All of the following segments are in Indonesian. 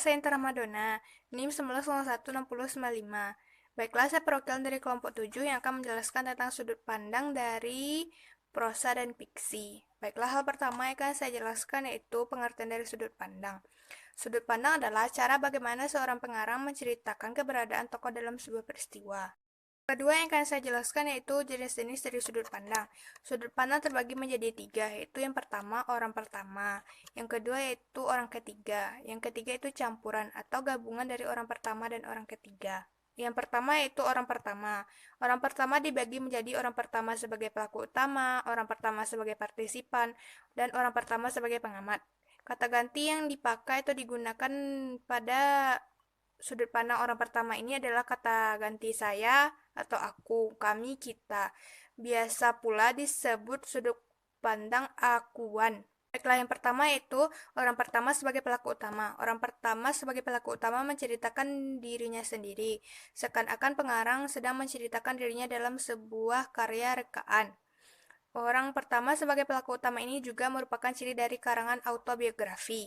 saya Intan Ramadona, NIM 11016095. Baiklah, saya perwakilan dari kelompok 7 yang akan menjelaskan tentang sudut pandang dari prosa dan fiksi. Baiklah, hal pertama yang akan saya jelaskan yaitu pengertian dari sudut pandang. Sudut pandang adalah cara bagaimana seorang pengarang menceritakan keberadaan tokoh dalam sebuah peristiwa. Kedua yang akan saya jelaskan yaitu jenis-jenis dari sudut pandang. Sudut pandang terbagi menjadi tiga, yaitu yang pertama orang pertama, yang kedua yaitu orang ketiga, yang ketiga itu campuran atau gabungan dari orang pertama dan orang ketiga. Yang pertama yaitu orang pertama. Orang pertama dibagi menjadi orang pertama sebagai pelaku utama, orang pertama sebagai partisipan, dan orang pertama sebagai pengamat. Kata ganti yang dipakai atau digunakan pada sudut pandang orang pertama ini adalah kata ganti saya atau aku, kami, kita. Biasa pula disebut sudut pandang akuan. Baiklah, yang pertama yaitu orang pertama sebagai pelaku utama. Orang pertama sebagai pelaku utama menceritakan dirinya sendiri, seakan-akan pengarang sedang menceritakan dirinya dalam sebuah karya rekaan. Orang pertama sebagai pelaku utama ini juga merupakan ciri dari karangan autobiografi.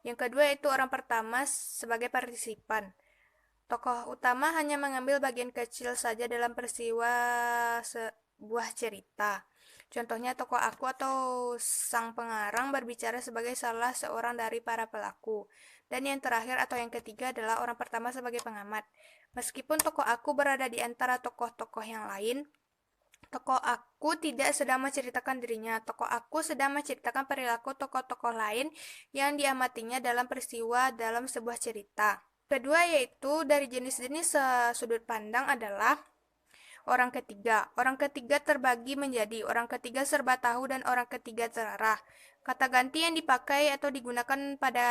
Yang kedua yaitu orang pertama sebagai partisipan. Tokoh utama hanya mengambil bagian kecil saja dalam peristiwa sebuah cerita. Contohnya tokoh aku atau sang pengarang berbicara sebagai salah seorang dari para pelaku. Dan yang terakhir atau yang ketiga adalah orang pertama sebagai pengamat. Meskipun tokoh aku berada di antara tokoh-tokoh yang lain, tokoh aku tidak sedang menceritakan dirinya. Tokoh aku sedang menceritakan perilaku tokoh-tokoh lain yang diamatinya dalam peristiwa dalam sebuah cerita. Kedua yaitu dari jenis-jenis sudut pandang adalah orang ketiga. Orang ketiga terbagi menjadi orang ketiga serba tahu dan orang ketiga terarah. Kata ganti yang dipakai atau digunakan pada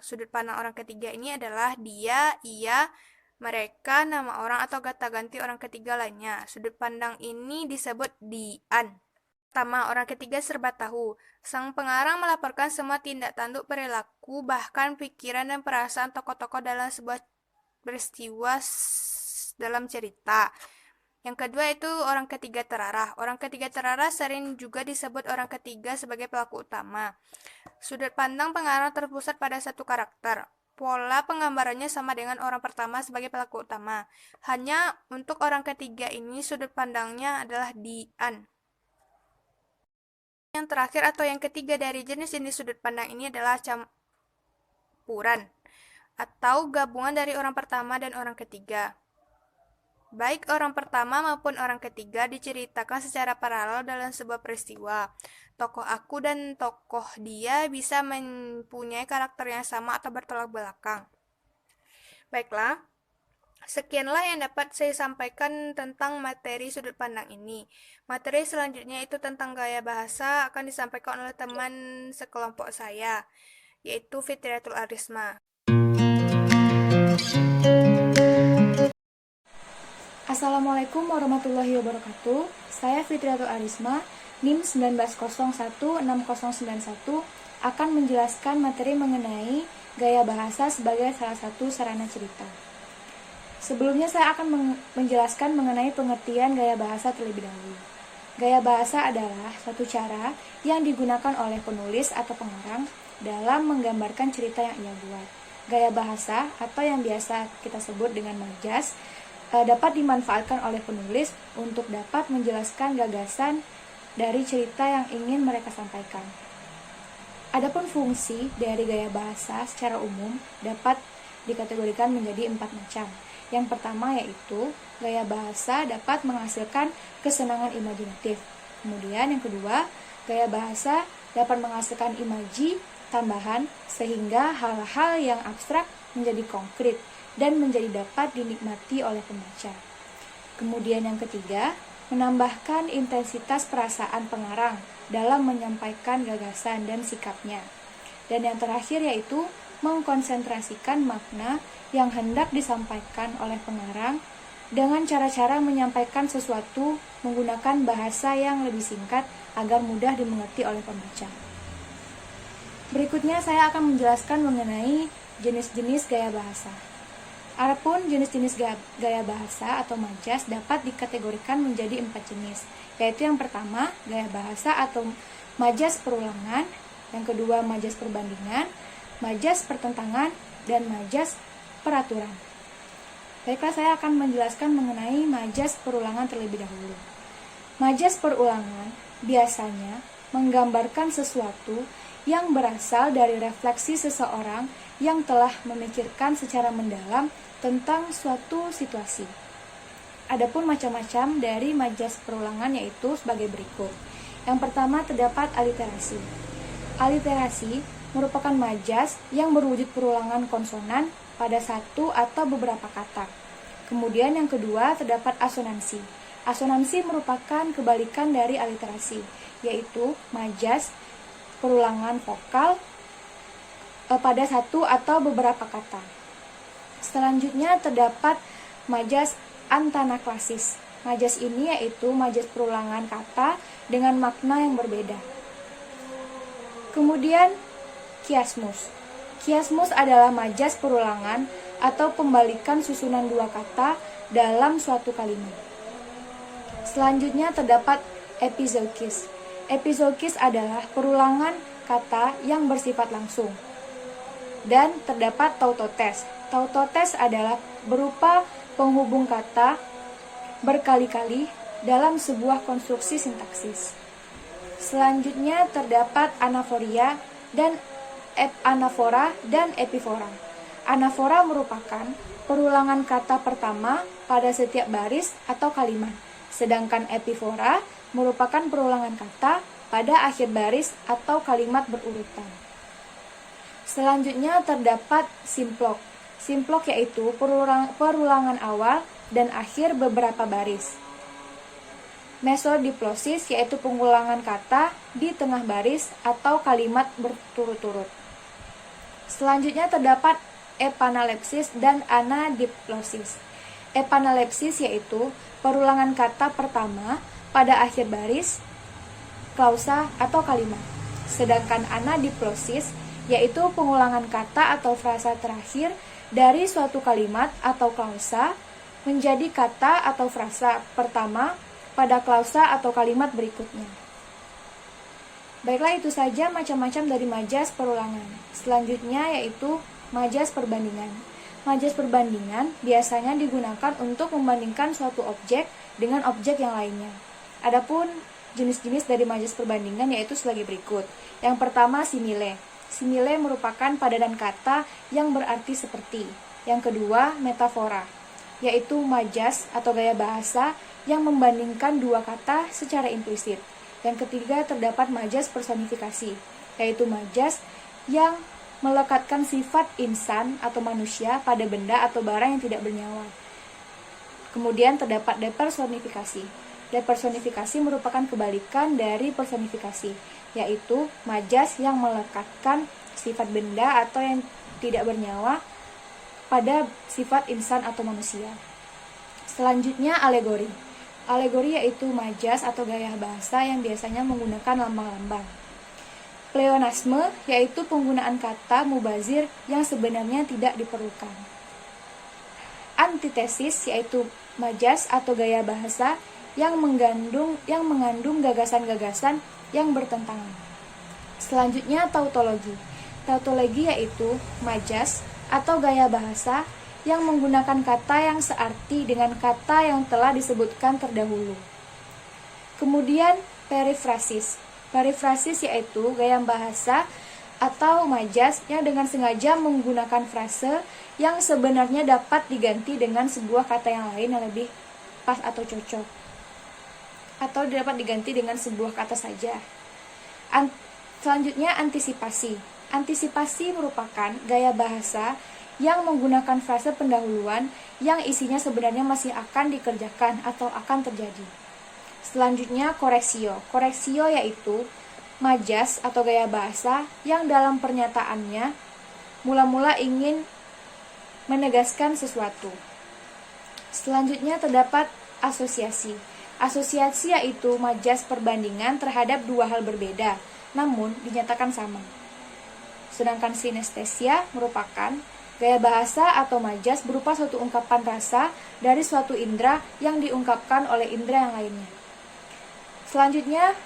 sudut pandang orang ketiga ini adalah dia, ia, mereka, nama orang atau kata ganti orang ketiga lainnya. Sudut pandang ini disebut dian. Pertama, orang ketiga serba tahu. Sang pengarang melaporkan semua tindak tanduk perilaku, bahkan pikiran dan perasaan tokoh-tokoh dalam sebuah peristiwa dalam cerita. Yang kedua itu orang ketiga terarah. Orang ketiga terarah sering juga disebut orang ketiga sebagai pelaku utama. Sudut pandang pengarang terpusat pada satu karakter. Pola penggambarannya sama dengan orang pertama sebagai pelaku utama. Hanya untuk orang ketiga ini sudut pandangnya adalah dian. Yang terakhir atau yang ketiga dari jenis-jenis sudut pandang ini adalah campuran atau gabungan dari orang pertama dan orang ketiga. Baik orang pertama maupun orang ketiga diceritakan secara paralel dalam sebuah peristiwa. Tokoh aku dan tokoh dia bisa mempunyai karakter yang sama atau bertolak belakang. Baiklah, sekianlah yang dapat saya sampaikan tentang materi sudut pandang ini. Materi selanjutnya itu tentang gaya bahasa akan disampaikan oleh teman sekelompok saya, yaitu Fitriatul Arisma. Assalamualaikum warahmatullahi wabarakatuh. Saya Fitriatul Arisma, NIM 19016091 akan menjelaskan materi mengenai gaya bahasa sebagai salah satu sarana cerita. Sebelumnya saya akan menjelaskan mengenai pengertian gaya bahasa terlebih dahulu. Gaya bahasa adalah suatu cara yang digunakan oleh penulis atau pengarang dalam menggambarkan cerita yang ia buat. Gaya bahasa atau yang biasa kita sebut dengan majas dapat dimanfaatkan oleh penulis untuk dapat menjelaskan gagasan dari cerita yang ingin mereka sampaikan. Adapun fungsi dari gaya bahasa secara umum dapat dikategorikan menjadi 4 macam. Yang pertama yaitu gaya bahasa dapat menghasilkan kesenangan imajinatif. Kemudian yang kedua, gaya bahasa dapat menghasilkan imaji tambahan sehingga hal-hal yang abstrak menjadi konkret dan menjadi dapat dinikmati oleh pembaca. Kemudian yang ketiga, menambahkan intensitas perasaan pengarang dalam menyampaikan gagasan dan sikapnya. Dan yang terakhir yaitu mengkonsentrasikan makna yang hendak disampaikan oleh pengarang dengan cara-cara menyampaikan sesuatu menggunakan bahasa yang lebih singkat agar mudah dimengerti oleh pembaca. Berikutnya saya akan menjelaskan mengenai jenis-jenis gaya bahasa. Adapun jenis-jenis gaya bahasa atau majas dapat dikategorikan menjadi 4 jenis, yaitu yang pertama, gaya bahasa atau majas perulangan, yang kedua, majas perbandingan, majas pertentangan, dan majas peraturan. Baiklah, saya akan menjelaskan mengenai majas perulangan terlebih dahulu. Majas perulangan biasanya menggambarkan sesuatu yang berasal dari refleksi seseorang yang telah memikirkan secara mendalam tentang suatu situasi. Adapun macam-macam dari majas perulangan yaitu sebagai berikut. Yang pertama terdapat aliterasi. Aliterasi merupakan majas yang berwujud perulangan konsonan pada satu atau beberapa kata. Kemudian yang kedua terdapat asonansi. Asonansi merupakan kebalikan dari aliterasi, yaitu majas perulangan vokal pada satu atau beberapa kata. Selanjutnya terdapat majas antanaklasis. Majas ini yaitu majas perulangan kata dengan makna yang berbeda. Kemudian kiasmus. Kiasmus adalah majas perulangan atau pembalikan susunan dua kata dalam suatu kalimat. Selanjutnya terdapat epizoukis. Epizoukis adalah perulangan kata yang bersifat langsung. Dan terdapat tautotes. Tautotes adalah berupa penghubung kata berkali-kali dalam sebuah konstruksi sintaksis. Selanjutnya terdapat anaforia dan anafora dan epifora. Anafora merupakan perulangan kata pertama pada setiap baris atau kalimat, sedangkan epifora merupakan perulangan kata pada akhir baris atau kalimat berurutan. Selanjutnya terdapat simplok. Simplok yaitu perulangan awal dan akhir beberapa baris. Mesodiplosis yaitu pengulangan kata di tengah baris atau kalimat berturut-turut. Selanjutnya terdapat epanalepsis dan anadiplosis. Epanalepsis yaitu perulangan kata pertama pada akhir baris, klausa atau kalimat. Sedangkan anadiplosis yaitu pengulangan kata atau frasa terakhir dari suatu kalimat atau klausa menjadi kata atau frasa pertama pada klausa atau kalimat berikutnya. Baiklah, itu saja macam-macam dari majas perulangan. Selanjutnya yaitu majas perbandingan. Majas perbandingan biasanya digunakan untuk membandingkan suatu objek dengan objek yang lainnya. Adapun jenis-jenis dari majas perbandingan yaitu sebagai berikut. Yang pertama simile. Simile merupakan padanan kata yang berarti seperti. Yang kedua metafora, yaitu majas atau gaya bahasa yang membandingkan dua kata secara implisit. Yang ketiga terdapat majas personifikasi, yaitu majas yang melekatkan sifat insan atau manusia pada benda atau barang yang tidak bernyawa. Kemudian terdapat depersonifikasi. Depersonifikasi merupakan kebalikan dari personifikasi, yaitu majas yang melekatkan sifat benda atau yang tidak bernyawa pada sifat insan atau manusia. Selanjutnya alegori. Alegori yaitu majas atau gaya bahasa yang biasanya menggunakan lambang-lambang. Pleonasme yaitu penggunaan kata mubazir yang sebenarnya tidak diperlukan. Antitesis yaitu majas atau gaya bahasa yang mengandung gagasan-gagasan yang bertentangan. Selanjutnya tautologi. Tautologi yaitu majas atau gaya bahasa yang menggunakan kata yang searti dengan kata yang telah disebutkan terdahulu. Kemudian perifrasis. Perifrasis yaitu gaya bahasa atau majas yang dengan sengaja menggunakan frase yang sebenarnya dapat diganti dengan sebuah kata yang lain yang lebih pas atau cocok, atau dapat diganti dengan sebuah kata saja. Selanjutnya antisipasi. Antisipasi merupakan gaya bahasa yang menggunakan frase pendahuluan yang isinya sebenarnya masih akan dikerjakan atau akan terjadi. Selanjutnya koreksio. Koreksio yaitu majas atau gaya bahasa yang dalam pernyataannya mula-mula ingin menegaskan sesuatu. Selanjutnya terdapat asosiasi. Asosiasi yaitu majas perbandingan terhadap dua hal berbeda, namun dinyatakan sama. Sedangkan sinestesia merupakan gaya bahasa atau majas berupa suatu ungkapan rasa dari suatu indera yang diungkapkan oleh indera yang lainnya. Selanjutnya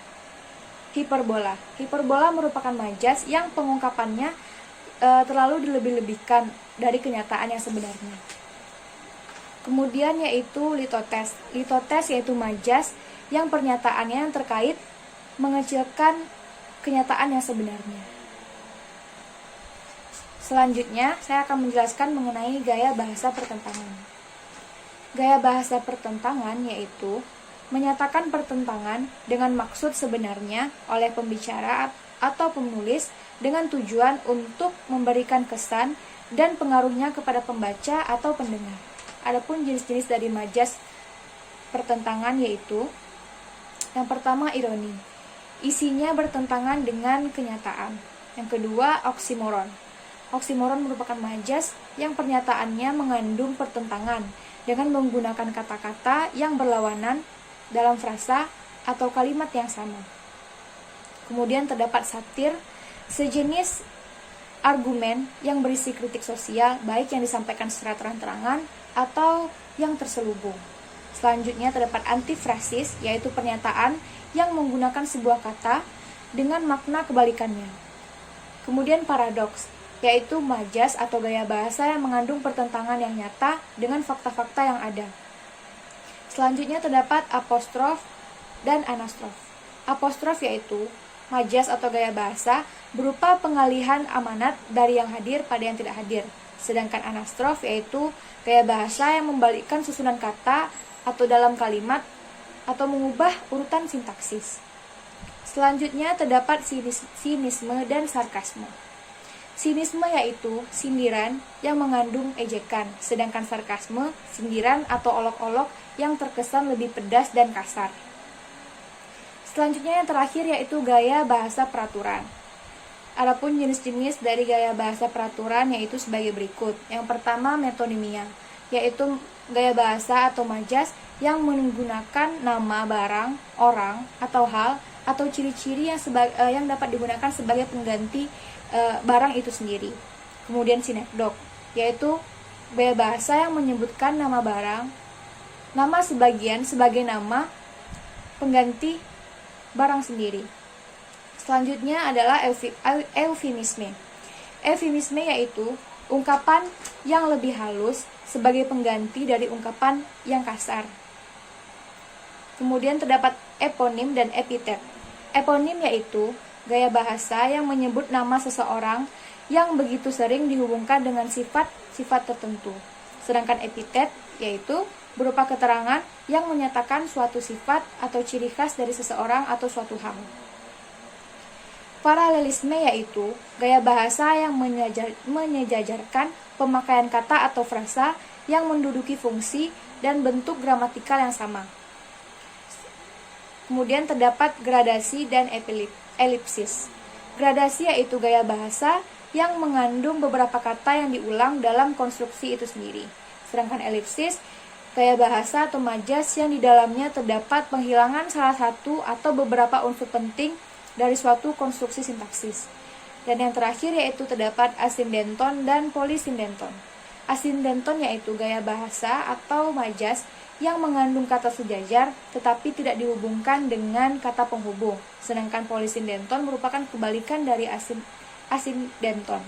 hiperbola. Hiperbola merupakan majas yang pengungkapannya terlalu dilebih-lebihkan dari kenyataan yang sebenarnya. Kemudian yaitu litotes. Litotes yaitu majas yang pernyataannya terkait mengecilkan kenyataan yang sebenarnya. Selanjutnya, saya akan menjelaskan mengenai gaya bahasa pertentangan. Gaya bahasa pertentangan yaitu menyatakan pertentangan dengan maksud sebenarnya oleh pembicara atau penulis dengan tujuan untuk memberikan kesan dan pengaruhnya kepada pembaca atau pendengar. Adapun jenis-jenis dari majas pertentangan yaitu yang pertama ironi. Isinya bertentangan dengan kenyataan. Yang kedua oksimoron. Oksimoron merupakan majas yang pernyataannya mengandung pertentangan dengan menggunakan kata-kata yang berlawanan dalam frasa atau kalimat yang sama. Kemudian terdapat satir, sejenis argumen yang berisi kritik sosial, baik yang disampaikan secara terang-terangan atau yang terselubung. Selanjutnya terdapat antifrasis, yaitu pernyataan yang menggunakan sebuah kata dengan makna kebalikannya. Kemudian paradoks, yaitu majas atau gaya bahasa yang mengandung pertentangan yang nyata dengan fakta-fakta yang ada. Selanjutnya terdapat apostrof dan anastrof. Apostrof yaitu majas atau gaya bahasa berupa pengalihan amanat dari yang hadir pada yang tidak hadir. Sedangkan anastrof yaitu gaya bahasa yang membalikkan susunan kata atau dalam kalimat atau mengubah urutan sintaksis. Selanjutnya terdapat sinisme dan sarkasme. Sinisme yaitu sindiran yang mengandung ejekan, sedangkan sarkasme sindiran atau olok-olok yang terkesan lebih pedas dan kasar. Selanjutnya yang terakhir yaitu gaya bahasa peraturan. Adapun jenis-jenis dari gaya bahasa peraturan yaitu sebagai berikut. Yang pertama metonimia, yaitu gaya bahasa atau majas yang menggunakan nama barang, orang, atau hal atau ciri-ciri yang dapat digunakan sebagai pengganti barang itu sendiri. Kemudian sinekdok, yaitu gaya bahasa yang menyebutkan nama barang, nama sebagian sebagai nama pengganti barang sendiri. Selanjutnya adalah eufemisme. Eufemisme yaitu ungkapan yang lebih halus sebagai pengganti dari ungkapan yang kasar. Kemudian terdapat eponim dan epitet. Eponim yaitu gaya bahasa yang menyebut nama seseorang yang begitu sering dihubungkan dengan sifat-sifat tertentu. Sedangkan epitet yaitu berupa keterangan yang menyatakan suatu sifat atau ciri khas dari seseorang atau suatu hal. Paralelisme yaitu gaya bahasa yang menyejajarkan pemakaian kata atau frasa yang menduduki fungsi dan bentuk gramatikal yang sama. Kemudian terdapat gradasi dan elipsis. Gradasi yaitu gaya bahasa yang mengandung beberapa kata yang diulang dalam konstruksi itu sendiri. Sedangkan elipsis, gaya bahasa atau majas yang di dalamnya terdapat penghilangan salah satu atau beberapa unsur penting dari suatu konstruksi sintaksis. Dan yang terakhir yaitu terdapat asindenton dan polisindenton. Asindenton yaitu gaya bahasa atau majas yang mengandung kata sejajar tetapi tidak dihubungkan dengan kata penghubung. Sedangkan polisindenton merupakan kebalikan dari asindenton,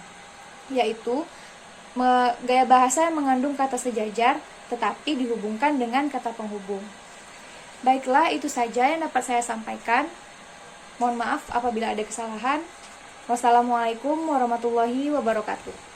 yaitu gaya bahasa yang mengandung kata sejajar tetapi dihubungkan dengan kata penghubung. Baiklah, itu saja yang dapat saya sampaikan. Mohon maaf apabila ada kesalahan. Wassalamualaikum warahmatullahi wabarakatuh.